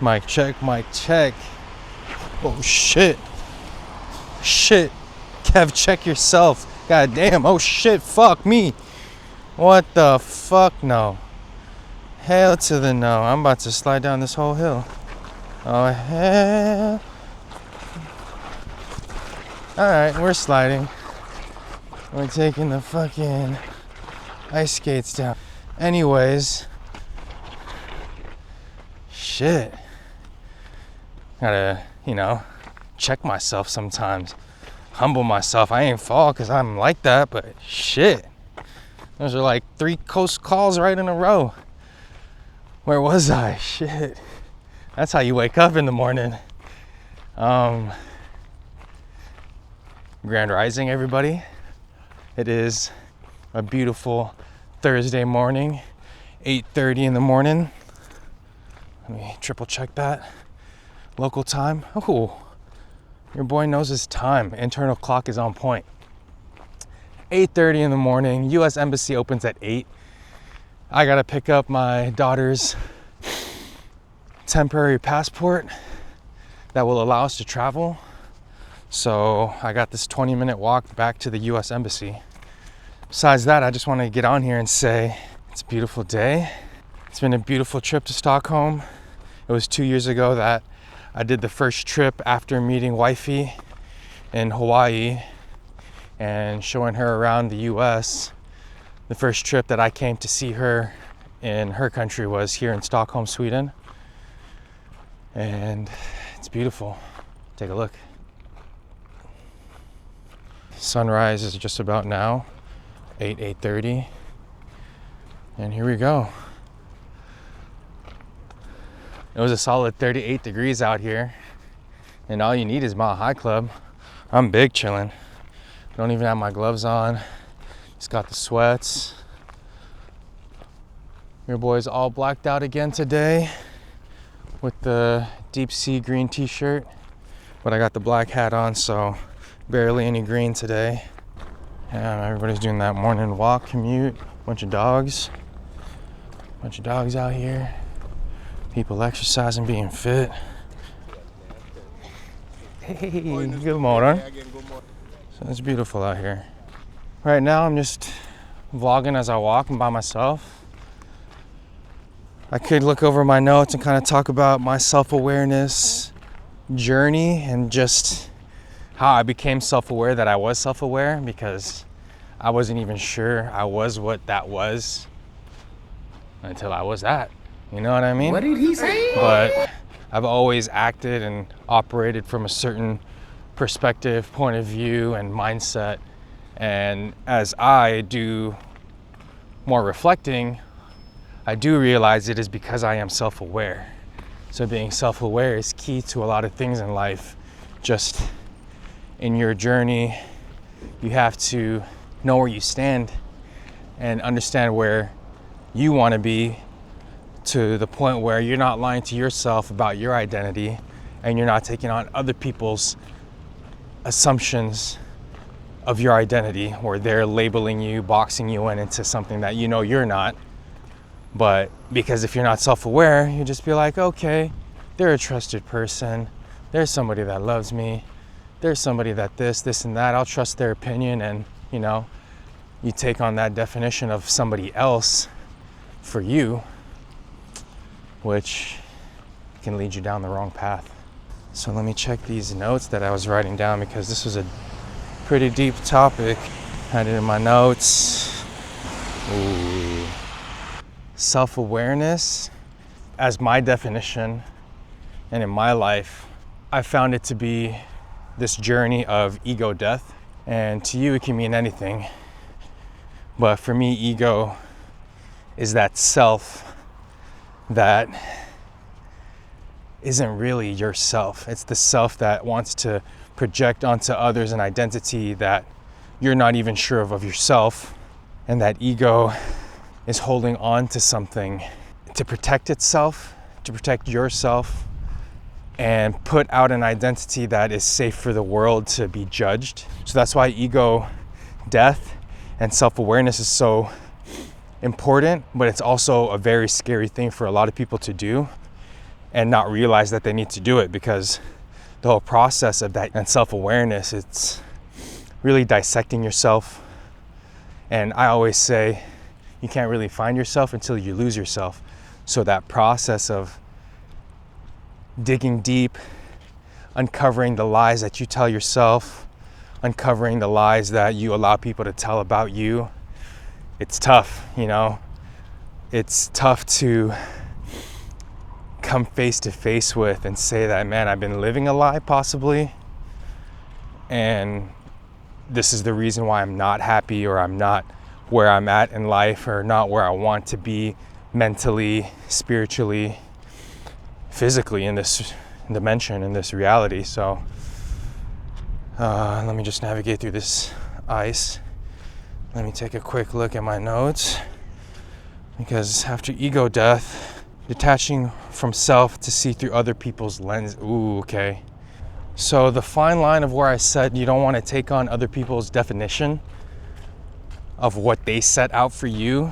Mic check, mic check. Oh shit. Shit. Kev, check yourself. God damn. Oh shit. Fuck me. What the fuck? No. Hell to the no. I'm about to slide down this whole hill. Oh hell. Alright, we're sliding. We're taking the fucking ice skates down. Anyways. Shit. Gotta, check myself sometimes. Humble myself. I ain't fall because I'm like that, but shit. Those are like 3 close calls right in a row. Where was I? Shit. That's how you wake up in the morning. Grand Rising, everybody. It is a beautiful Thursday morning, 8:30 in the morning. Let me triple check that. Local time. Oh, your boy knows his time. Internal clock is on point. 8:30 in the morning. U.S. Embassy opens at 8. I gotta pick up my daughter's temporary passport that will allow us to travel. So I got this 20-minute walk back to the U.S. Embassy. Besides that, I just want to get on here and say it's a beautiful day. It's been a beautiful trip to Stockholm. It was 2 years ago that I did the first trip after meeting wifey in Hawaii and showing her around the US. The first trip that I came to see her in her country was here in Stockholm, Sweden. And it's beautiful. Take a look. Sunrise is just about now, 8:30. And here we go. It was a solid 38 degrees out here, and all you need is Mile High Club. I'm big chilling. Don't even have my gloves on. Just got the sweats. Your boy's all blacked out again today with the deep sea green t-shirt, but I got the black hat on, so barely any green today. Yeah, everybody's doing that morning walk, commute. Bunch of dogs out here. People exercising, being fit. Hey, good morning. So it's beautiful out here. Right now I'm just vlogging as I walk. I'm by myself. I could look over my notes and kind of talk about my self-awareness journey and just how I became self-aware that I was self-aware, because I wasn't even sure I was what that was until I was that. You know what I mean? What did he say? But I've always acted and operated from a certain perspective, point of view, and mindset. And as I do more reflecting, I do realize it is because I am self-aware. So being self-aware is key to a lot of things in life. Just in your journey, you have to know where you stand and understand where you want to be, to the point where you're not lying to yourself about your identity and you're not taking on other people's assumptions of your identity, where they're labeling you, boxing you into something that you know you're not. But because if you're not self-aware, you just be like, okay, they're a trusted person. There's somebody that loves me. There's somebody that this and that. I'll trust their opinion. And, you take on that definition of somebody else for you, which can lead you down the wrong path. So let me check these notes that I was writing down, because this was a pretty deep topic. Had it in my notes. Ooh. Self-awareness, as my definition and in my life, I found it to be this journey of ego death. And to you, it can mean anything. But for me, ego is that self that isn't really yourself. It's the self that wants to project onto others an identity that you're not even sure of yourself. And that ego is holding on to something to protect itself, to protect yourself, and put out an identity that is safe for the world to be judged. So that's why ego death and self-awareness is so important, but it's also a very scary thing for a lot of people to do. and not realize that they need to do it, because the whole process of that and self-awareness, it's really dissecting yourself. And I always say you can't really find yourself until you lose yourself. So that process of digging deep, uncovering the lies that you tell yourself, uncovering the lies that you allow people to tell about you, it's tough, you know. It's tough to come face to face with and say that, man, I've been living a lie possibly, and this is the reason why I'm not happy, or I'm not where I'm at in life, or not where I want to be mentally, spiritually, physically in this dimension, in this reality. So let me just navigate through this ice. Let me take a quick look at my notes, because after ego death, detaching from self to see through other people's lens. Ooh, okay. So the fine line of where I said you don't want to take on other people's definition of what they set out for you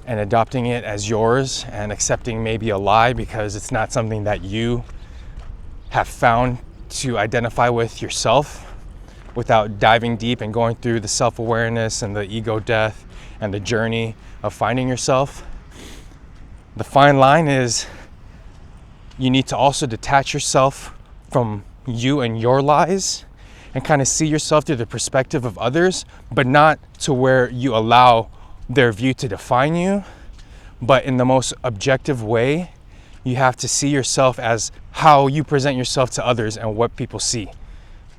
and adopting it as yours, and accepting maybe a lie because it's not something that you have found to identify with yourself, without diving deep and going through the self-awareness and the ego death and the journey of finding yourself. The fine line is you need to also detach yourself from you and your lies, and kind of see yourself through the perspective of others, but not to where you allow their view to define you, but in the most objective way. You have to see yourself as how you present yourself to others and what people see.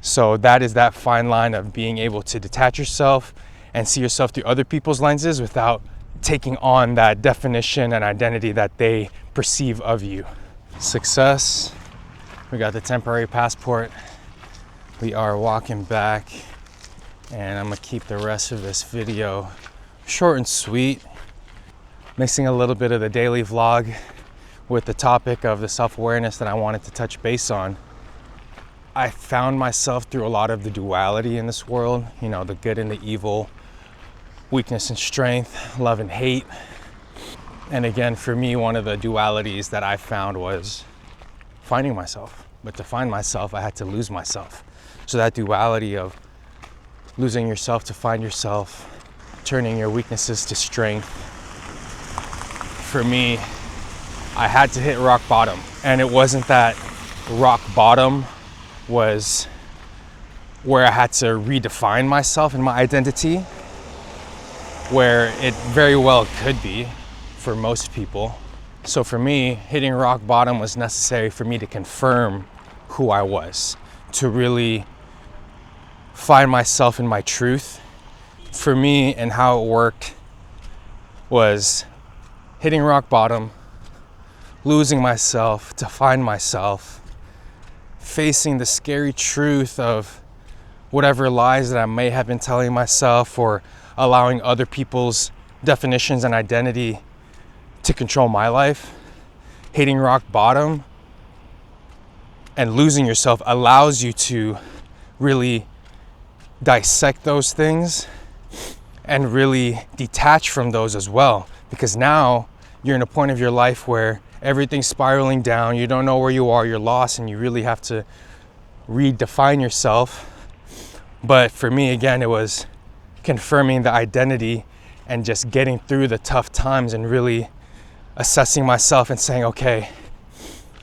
So that is that fine line of being able to detach yourself and see yourself through other people's lenses without taking on that definition and identity that they perceive of you. Success. We got the temporary passport. We are walking back, and I'm gonna keep the rest of this video short and sweet, mixing a little bit of the daily vlog with the topic of the self-awareness that I wanted to touch base on. I found myself through a lot of the duality in this world, you know, the good and the evil, weakness and strength, love and hate. And again, for me, one of the dualities that I found was finding myself. But to find myself, I had to lose myself. So that duality of losing yourself to find yourself, turning your weaknesses to strength, for me, I had to hit rock bottom. And it wasn't that rock bottom was where I had to redefine myself and my identity, where it very well could be for most people. So for me, hitting rock bottom was necessary for me to confirm who I was, to really find myself in my truth. For me, and how it worked was hitting rock bottom, losing myself to find myself, facing the scary truth of whatever lies that I may have been telling myself, or allowing other people's definitions and identity to control my life. Hitting rock bottom and losing yourself allows you to really dissect those things and really detach from those as well, because now you're in a point of your life where everything's spiraling down, you don't know where you are, you're lost, and you really have to redefine yourself. But for me, again, it was confirming the identity and just getting through the tough times and really assessing myself and saying, okay,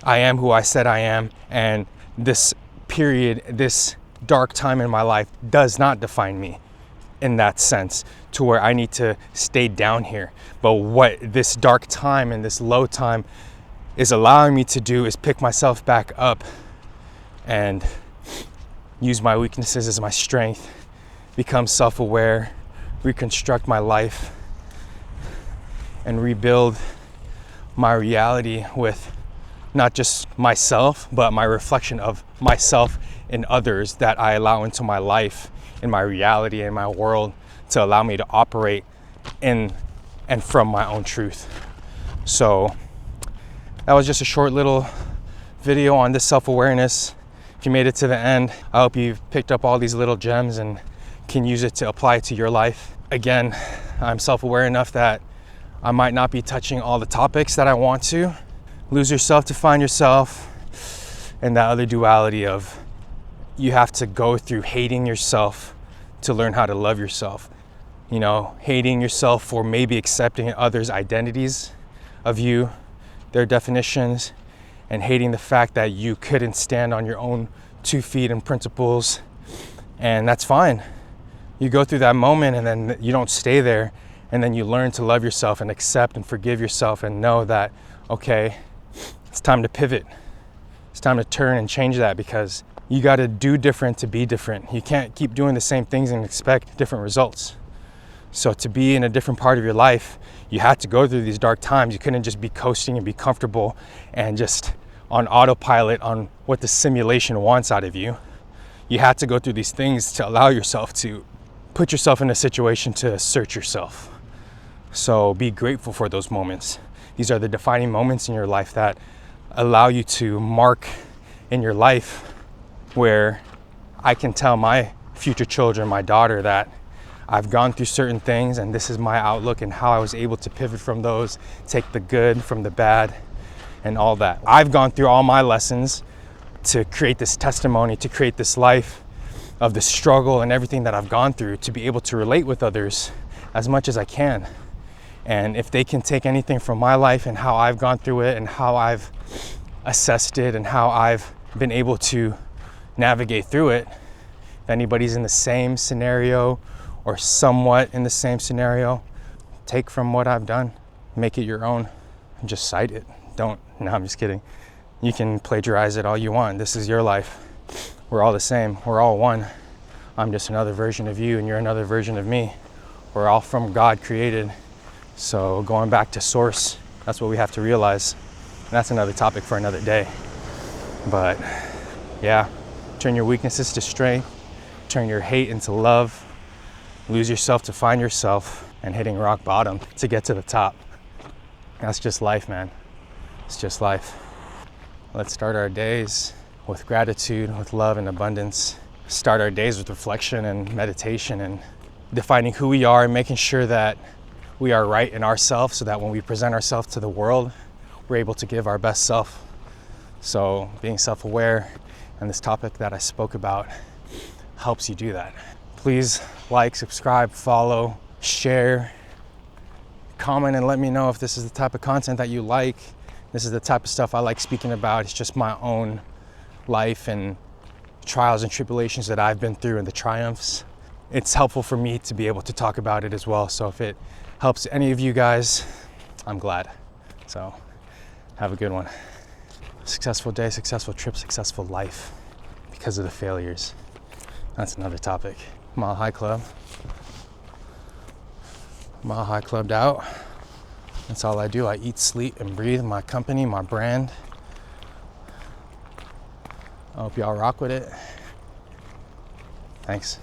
I am who I said I am, and this period, this dark time in my life does not define me in that sense, to where I need to stay down here. But what this dark time and this low time is allowing me to do is pick myself back up and use my weaknesses as my strength, become self-aware, reconstruct my life, and rebuild my reality with not just myself, but my reflection of myself in others that I allow into my life, in my reality, in my world, to allow me to operate in and from my own truth. So that was just a short little video on this self-awareness. If you made it to the end, I hope you've picked up all these little gems and can use it to apply it to your life. Again, I'm self-aware enough that I might not be touching all the topics that I want to. lose yourself to find yourself, and that other duality of you have to go through hating yourself to learn how to love yourself. You know, hating yourself for maybe accepting others' identities of you, their definitions, and hating the fact that you couldn't stand on your own 2 feet and principles. And that's fine. You go through that moment and then you don't stay there, and then you learn to love yourself and accept and forgive yourself and know that, okay, it's time to pivot. It's time to turn and change that, because you got to do different to be different. You can't keep doing the same things and expect different results. So to be in a different part of your life, you had to go through these dark times. You couldn't just be coasting and be comfortable and just on autopilot on what the simulation wants out of you. You had to go through these things to allow yourself to put yourself in a situation to assert yourself. So be grateful for those moments. These are the defining moments in your life that allow you to mark in your life where I can tell my future children, my daughter, that I've gone through certain things and this is my outlook and how I was able to pivot from those, take the good from the bad and all that. I've gone through all my lessons to create this testimony, to create this life of the struggle and everything that I've gone through, to be able to relate with others as much as I can. And if they can take anything from my life and how I've gone through it and how I've assessed it and how I've been able to navigate through it, if anybody's in the same scenario or somewhat in the same scenario, take from what I've done, make it your own, and just cite it. No, I'm just kidding. You can plagiarize it all you want. This is your life. We're all the same. We're all one. I'm just another version of you and you're another version of me. We're all from God created. So going back to source, that's what we have to realize. And that's another topic for another day. But yeah, turn your weaknesses to strength, turn your hate into love, lose yourself to find yourself, and hitting rock bottom to get to the top. That's just life, man. It's just life. Let's start our days with gratitude, with love and abundance. Start our days with reflection and meditation and defining who we are and making sure that we are right in ourselves so that when we present ourselves to the world, we're able to give our best self. So being self-aware and this topic that I spoke about helps you do that. Please like, subscribe, follow, share, comment, and let me know if this is the type of content that you like. This is the type of stuff I like speaking about. It's just my own life and trials and tribulations that I've been through and the triumphs. It's helpful for me to be able to talk about it as well. So if it helps any of you guys, I'm glad. So have a good one. Successful day, successful trip, successful life because of the failures. That's another topic. Mile High Club. Mile High Clubbed out. That's all I do. I eat, sleep, and breathe my company, my brand. I hope y'all rock with it. Thanks.